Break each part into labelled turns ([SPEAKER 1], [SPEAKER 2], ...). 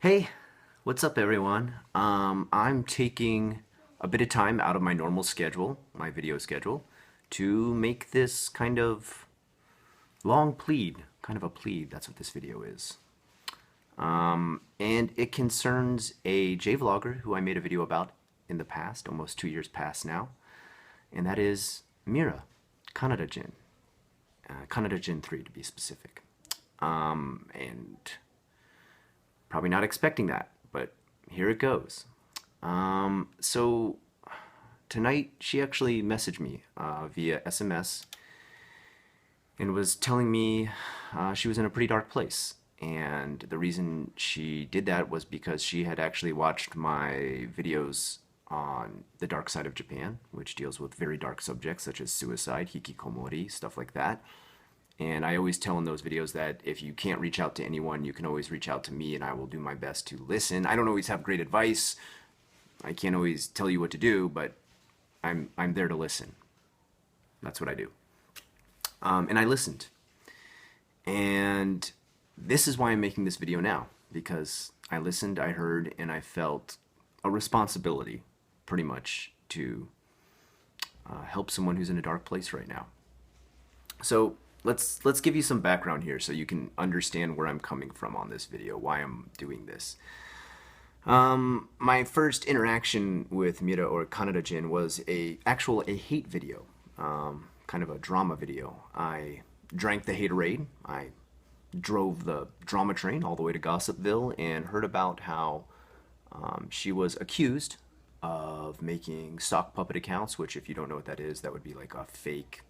[SPEAKER 1] Hey, what's up everyone? I'm taking a bit of time out of my normal schedule, my video schedule, to make this kind of long plead, kind of a plead, that's what this video is. And it concerns a J-vlogger who I made a video about in the past, almost 2 years past now, and that is Mira, kanadajin, kanadajin3 to be specific. And probably not expecting that, but here it goes. So tonight she actually messaged me via SMS and was telling me she was in a pretty dark place. And the reason she did that was because she had actually watched my videos on the dark side of Japan, which deals with very dark subjects such as suicide, hikikomori, stuff like that. And I always tell in those videos that if you can't reach out to anyone, you can always reach out to me and I will do my best to listen. I don't always have great advice. I can't always tell you what to do, but I'm there to listen. That's what I do. And I listened. And this is why I'm making this video now, because I listened, I heard, and I felt a responsibility, pretty much, to help someone who's in a dark place right now. So let's give you some background here so you can understand where I'm coming from on this video, why I'm doing this. My first interaction with Mira or kanadajin was a hate video, kind of a drama video. I drank the haterade. I drove the drama train all the way to Gossipville and heard about how she was accused of making sock puppet accounts, which if you don't know what that is, that would be like a fake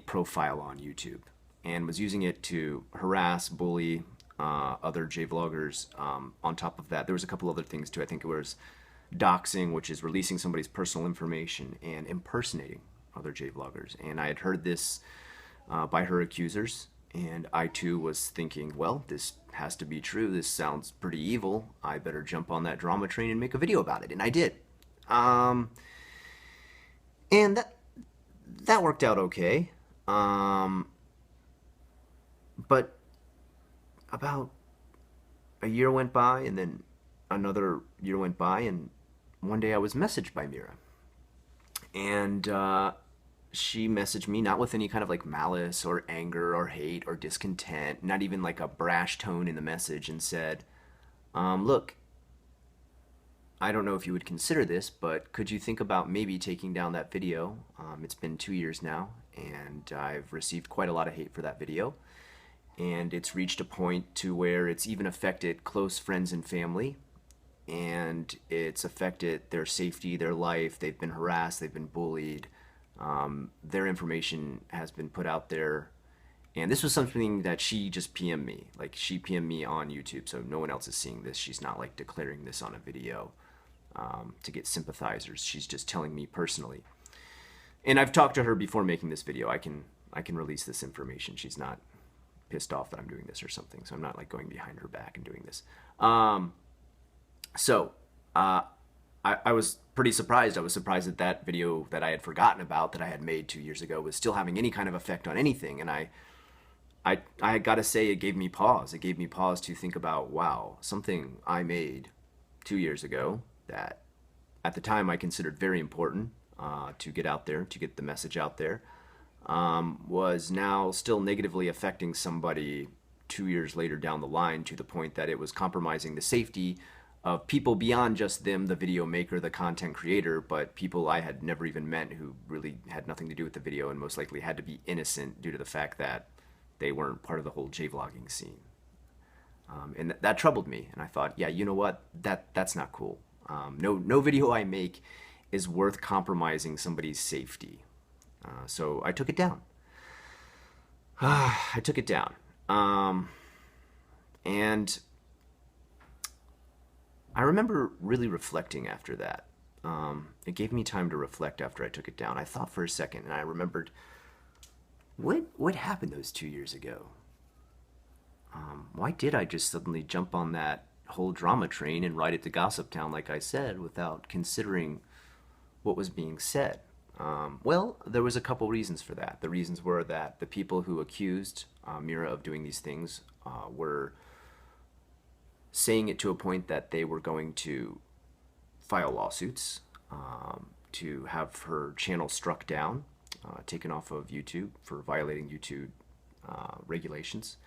[SPEAKER 1] profile on YouTube, and was using it to harass, bully other J-vloggers. On top of that, there was a couple other things too. I think it was doxing, which is releasing somebody's personal information, and impersonating other J-vloggers. And I had heard this by her accusers, and I too was thinking, well, this has to be true. This sounds pretty evil. I better jump on that drama train and make a video about it. And I did. And that worked out okay. But about a year went by, and then another year went by, and one day I was messaged by Mira. And she messaged me not with any kind of like malice or anger or hate or discontent, not even like a brash tone in the message, and said, look, I don't know if you would consider this, but could you think about maybe taking down that video? It's been 2 years now, and I've received quite a lot of hate for that video. And it's reached a point to where it's even affected close friends and family. And it's affected their safety, their life. They've been harassed, they've been bullied. Their information has been put out there. And this was something that she just PM'd me. Like, she PM'd me on YouTube, so no one else is seeing this. She's not like declaring this on a video to get sympathizers. She's just telling me personally. And I've talked to her before making this video. I can release this information. She's not pissed off that I'm doing this or something, so I'm not like going behind her back and doing this. I was pretty surprised. I was surprised that that video that I had forgotten about, that I had made 2 years ago, was still having any kind of effect on anything. And I gotta say, it gave me pause. It gave me pause to think about, wow, something I made 2 years ago that at the time I considered very important to get out there, to get the message out there, was now still negatively affecting somebody 2 years later down the line, to the point that it was compromising the safety of people beyond just them, the video maker, the content creator, but people I had never even met who really had nothing to do with the video and most likely had to be innocent due to the fact that they weren't part of the whole J-vlogging scene. And that troubled me, and I thought, yeah, you know what, that's not cool. No video I make is worth compromising somebody's safety. So I took it down. I took it down. And I remember really reflecting after that. It gave me time to reflect after I took it down. I thought for a second, and I remembered, what happened those 2 years ago? Why did I just suddenly jump on that whole drama train and ride it to Gossip Town, like I said, without considering what was being said? Well, there was a couple reasons for that. The reasons were that the people who accused Mira of doing these things were saying it to a point that they were going to file lawsuits to have her channel struck down, taken off of YouTube for violating YouTube regulations.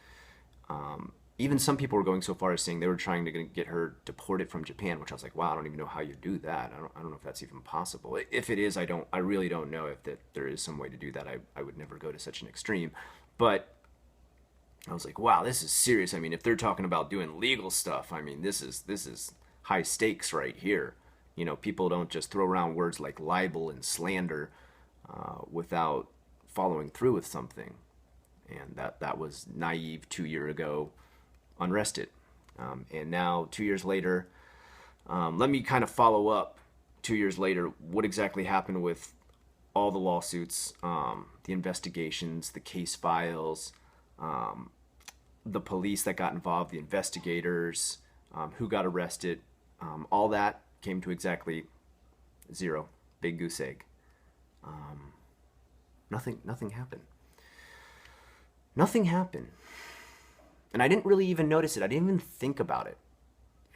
[SPEAKER 1] Even some people were going so far as saying they were trying to get her deported from Japan, which I was like, wow, I don't even know how you do that. I don't know if that's even possible. If it is, I really don't know if there is some way to do that. I would never go to such an extreme. But I was like, wow, this is serious. I mean, if they're talking about doing legal stuff, I mean, this is high stakes right here. You know, people don't just throw around words like libel and slander without following through with something. And that was naive 2 years ago, unrested. And now 2 years later, let me kind of follow up 2 years later what exactly happened with all the lawsuits, the investigations, the case files, the police that got involved, the investigators, who got arrested. All that came to exactly zero. Big goose egg. Nothing happened. Nothing happened. And I didn't really even notice it. I didn't even think about it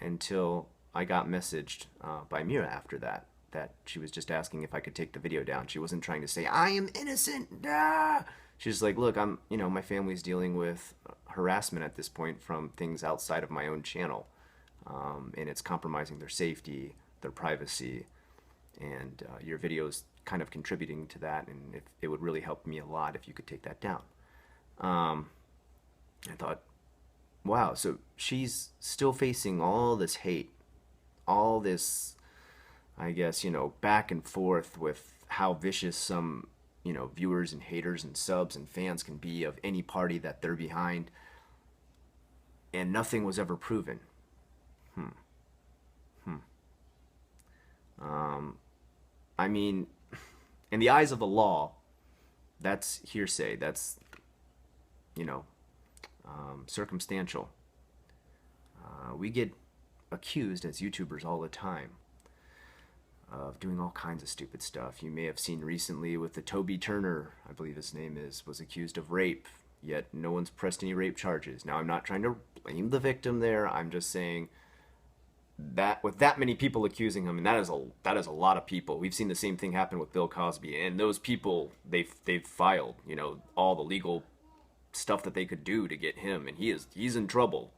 [SPEAKER 1] until I got messaged by Mira after that she was just asking if I could take the video down. She wasn't trying to say, I am innocent. Ah! She's like, look, my family's dealing with harassment at this point from things outside of my own channel. And it's compromising their safety, their privacy, and your video's kind of contributing to that, and it would really help me a lot if you could take that down. I thought, wow, so she's still facing all this hate, all this, I guess, back and forth with how vicious some, viewers and haters and subs and fans can be of any party that they're behind, and nothing was ever proven. I mean, in the eyes of the law, that's hearsay. That's, circumstantial. We get accused as YouTubers all the time of doing all kinds of stupid stuff. You may have seen recently with the Toby Turner, I believe his name is, was accused of rape, yet no one's pressed any rape charges. Now, I'm not trying to blame the victim there. I'm just saying that with that many people accusing him, and that is a lot of people. We've seen the same thing happen with Bill Cosby, and those people, they've filed, all the legal stuff that they could do to get him, and he's in trouble.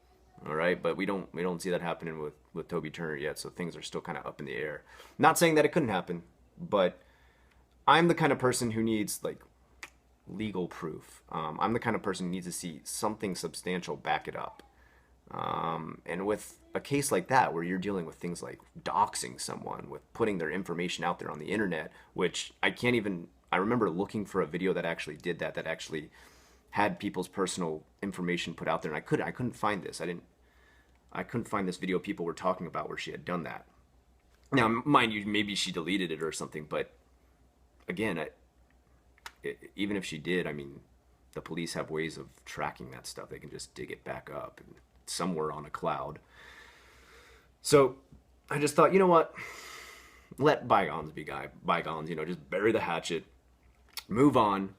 [SPEAKER 1] All right, but we don't see that happening with Toby Turner yet, so things are still kind of up in the air. Not saying that it couldn't happen, but I'm the kind of person who needs legal proof. I'm the kind of person who needs to see something substantial back it up. And with a case like that, where you're dealing with things like doxing someone, with putting their information out there on the internet, which I remember looking for a video that actually did that actually had people's personal information put out there, and I couldn't find this. I couldn't find this video people were talking about where she had done that. Now, mind you, maybe she deleted it or something, but again, even if she did, I mean, the police have ways of tracking that stuff. They can just dig it back up and somewhere on a cloud. So I just thought, you know what? Let bygones be bygones. Just bury the hatchet, move on.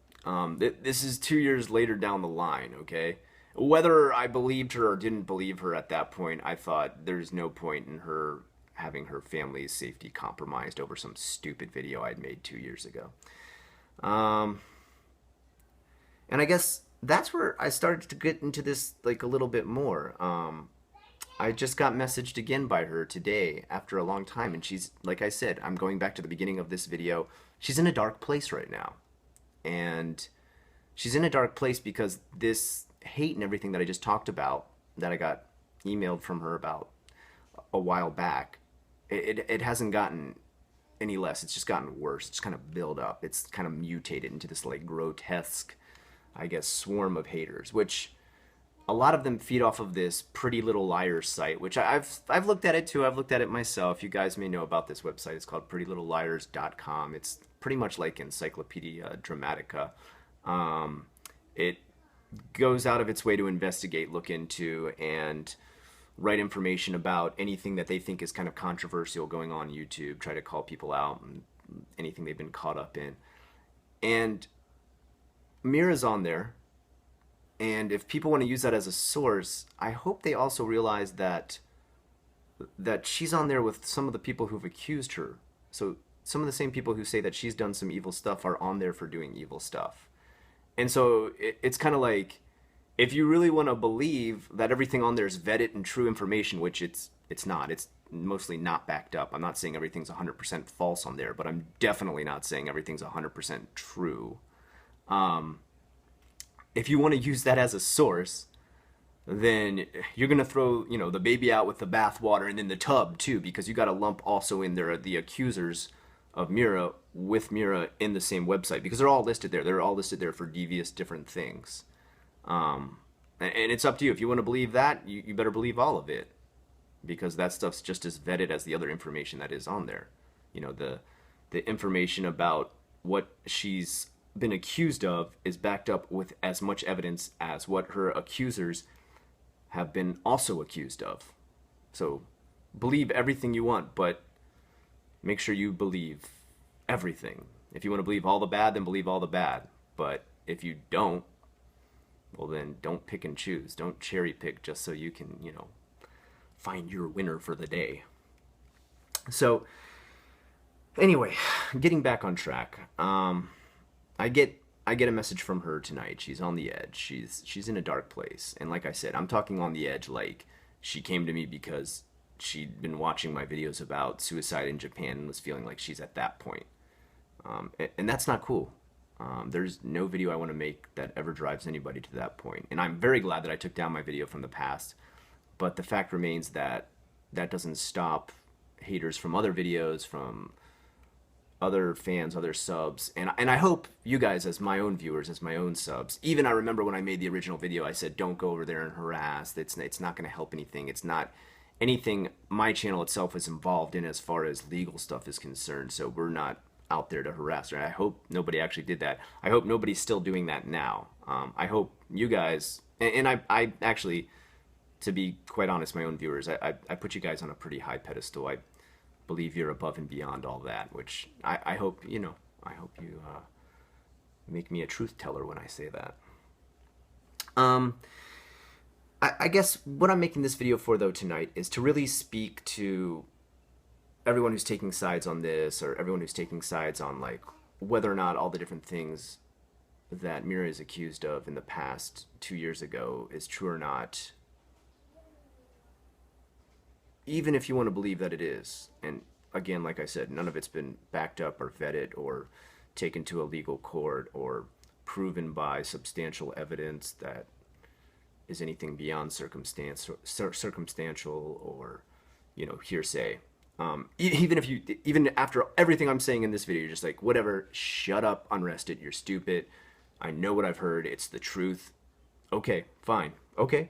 [SPEAKER 1] This is 2 years later down the line, okay? Whether I believed her or didn't believe her at that point, I thought there's no point in her having her family's safety compromised over some stupid video I'd made 2 years ago. And I guess that's where I started to get into this a little bit more. I just got messaged again by her today after a long time, and she's, like I said, I'm going back to the beginning of this video. She's in a dark place right now. And she's in a dark place because this hate and everything that I just talked about, that I got emailed from her about a while back, it hasn't gotten any less. It's just gotten worse. It's kind of built up. It's kind of mutated into this grotesque, I guess, swarm of haters, which a lot of them feed off of this Pretty Little Liars site, which I've looked at it too. I've looked at it myself. You guys may know about this website. It's called prettylittleliars.com. It's pretty much like Encyclopedia Dramatica. It goes out of its way to investigate, look into, and write information about anything that they think is kind of controversial going on YouTube, try to call people out and anything they've been caught up in. And Mira's on there, And if people want to use that as a source, I hope they also realize that she's on there with some of the people who've accused her. So some of the same people who say that she's done some evil stuff are on there for doing evil stuff. And so it's kind of like, if you really want to believe that everything on there is vetted and true information, which it's not. It's mostly not backed up. I'm not saying everything's 100% false on there, but I'm definitely not saying everything's 100% true. If you want to use that as a source, then you're gonna throw, the baby out with the bathwater, and then the tub too, because you got to lump also in there the accusers of Mira with Mira in the same website, because they're all listed there. They're all listed there for devious different things. And it's up to you. If you want to believe that, you better believe all of it, because that stuff's just as vetted as the other information that is on there. The information about what she's been accused of is backed up with as much evidence as what her accusers have been also accused of. So believe everything you want, but make sure you believe everything. If you want to believe all the bad, then believe all the bad. But if you don't, well, then don't pick and choose. Don't cherry pick just so you can, find your winner for the day. So anyway, getting back on track. I get a message from her tonight. She's on the edge. She's in a dark place. And like I said, I'm talking on the edge like she came to me because she'd been watching my videos about suicide in Japan and was feeling like she's at that point. And that's not cool. There's no video I want to make that ever drives anybody to that point. And I'm very glad that I took down my video from the past. But the fact remains that that doesn't stop haters from other videos, from other fans, other subs, and I hope you guys, as my own viewers, as my own subs, even I remember when I made the original video, I said don't go over there and harass. It's not going to help anything. It's not anything my channel itself is involved in as far as legal stuff is concerned. So we're not out there to harass her. I hope nobody actually did that. I hope nobody's still doing that now. I hope you guys, and I actually, to be quite honest, my own viewers, I put you guys on a pretty high pedestal. I believe you're above and beyond all that, which I hope, I hope you make me a truth teller when I say that. I guess what I'm making this video for, though, tonight is to really speak to everyone who's taking sides on this, or everyone who's taking sides on, like, whether or not all the different things that Mira is accused of in the past 2 years ago is true or not. Even if you want to believe that it is, and again, like I said, none of it's been backed up or vetted or taken to a legal court or proven by substantial evidence that is anything beyond circumstantial or, hearsay. Even after everything I'm saying in this video, you're just like, whatever, shut up, unrest it, you're stupid. I know what I've heard, it's the truth. Okay, fine, okay.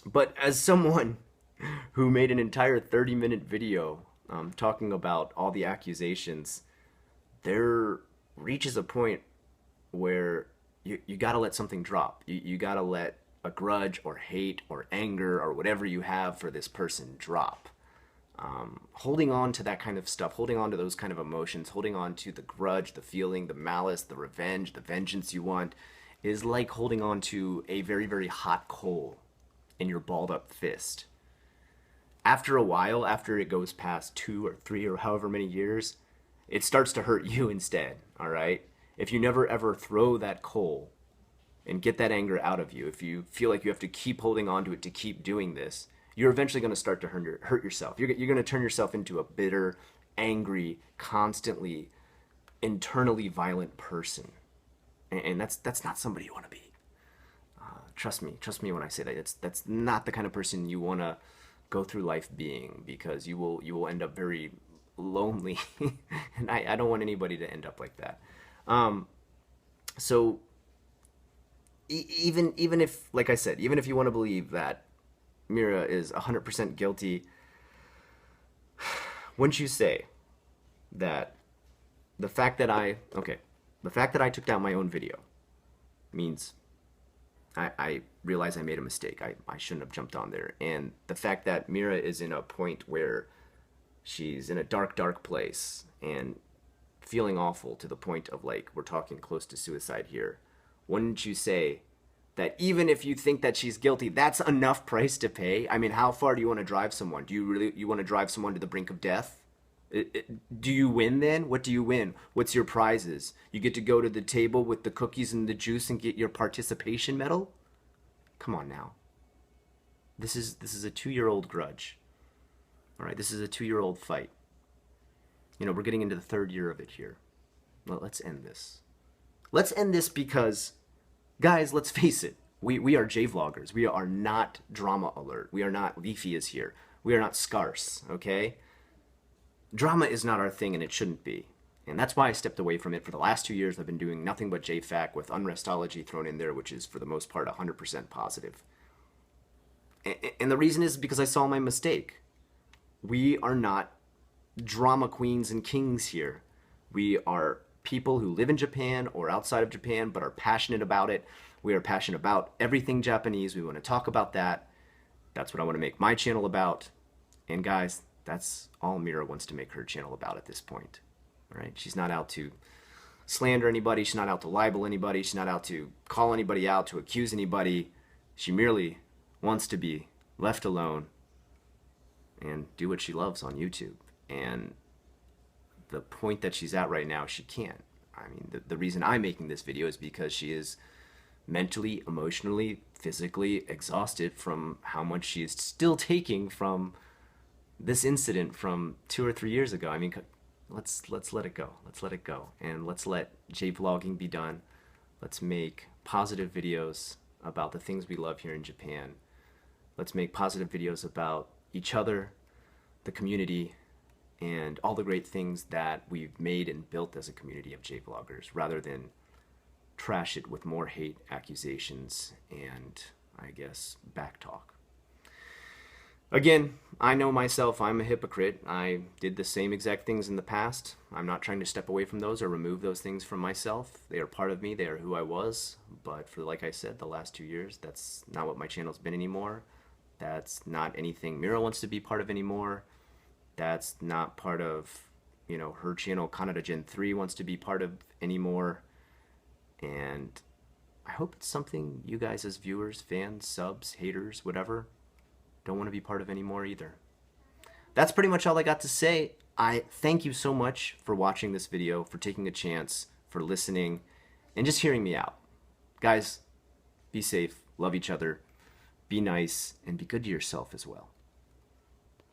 [SPEAKER 1] But as someone who made an entire 30-minute video talking about all the accusations, there reaches a point where you got to let something drop. You got to let a grudge or hate or anger or whatever you have for this person drop. Holding on to that kind of stuff, holding on to those kind of emotions, holding on to the grudge, the feeling, the malice, the revenge, the vengeance you want, is like holding on to a very, very hot coal in your balled up fist. After a while, after it goes past 2 or 3 or however many years, it starts to hurt you instead, all right? If you never ever throw that coal and get that anger out of you, if you feel like you have to keep holding on to it to keep doing this, you're eventually going to start to hurt yourself. You're going to turn yourself into a bitter, angry, constantly, internally violent person. And that's not somebody you want to be. Trust me when I say that. That's not the kind of person you want to go through life being, because you will end up very lonely, and I don't want anybody to end up like that. So even if, like I said, even if you want to believe that Mira is 100% guilty, wouldn't you say that the fact that I took down my own video means I realize I made a mistake. I shouldn't have jumped on there. And the fact that Mira is in a point where she's in a dark, dark place and feeling awful to the point of, like, we're talking close to suicide here. wouldn't you say that even if you think that she's guilty, that's enough price to pay? I mean, how far do you want to drive someone? Do you want to drive someone to the brink of death? Do you win then? What do you win? What's your prizes? You get to go to the table with the cookies and the juice and get your participation medal? Come on now. This is a 2-year-old grudge. All right, this is a 2-year-old fight. You know, we're getting into the 3rd year of it here. Well, let's end this. Let's end this because, guys, let's face it. We are J-vloggers. We are not Drama Alert. We are not Leafy is here. We are not Scarce, okay? Drama is not our thing, and it shouldn't be. And that's why I stepped away from it. For the last 2 years, I've been doing nothing but JFAC with Unrestology thrown in there, which is, for the most part, 100% positive. And the reason is because I saw my mistake. We are not drama queens and kings here. We are people who live in Japan or outside of Japan, but are passionate about it. We are passionate about everything Japanese. We want to talk about that. That's what I want to make my channel about. And guys, that's all Mira wants to make her channel about at this point. All right? She's not out to slander anybody. She's not out to libel anybody. She's not out to call anybody out, to accuse anybody. She merely wants to be left alone and do what she loves on YouTube. And the point that she's at right now, she can't. I mean, the reason I'm making this video is because she is mentally, emotionally, physically exhausted from how much she is still taking from this incident from 2 or 3 years ago. I mean, let's let it go. Let's let it go. And let's let J-vlogging be done. Let's make positive videos about the things we love here in Japan. Let's make positive videos about each other, the community, and all the great things that we've made and built as a community of J-vloggers, rather than trash it with more hate, accusations, and, I guess, backtalk. Again, I know myself, I'm a hypocrite. I did the same exact things in the past. I'm not trying to step away from those or remove those things from myself. They are part of me, they are who I was. But for, like I said, the last 2 years, that's not what my channel's been anymore. That's not anything Mira wants to be part of anymore. That's not part of, you know, her channel kanadajin3 wants to be part of anymore. And I hope it's something you guys as viewers, fans, subs, haters, whatever, don't want to be part of anymore either. That's pretty much all I got to say. I thank you so much for watching this video, for taking a chance, for listening, and just hearing me out. Guys, be safe, love each other, be nice, and be good to yourself as well.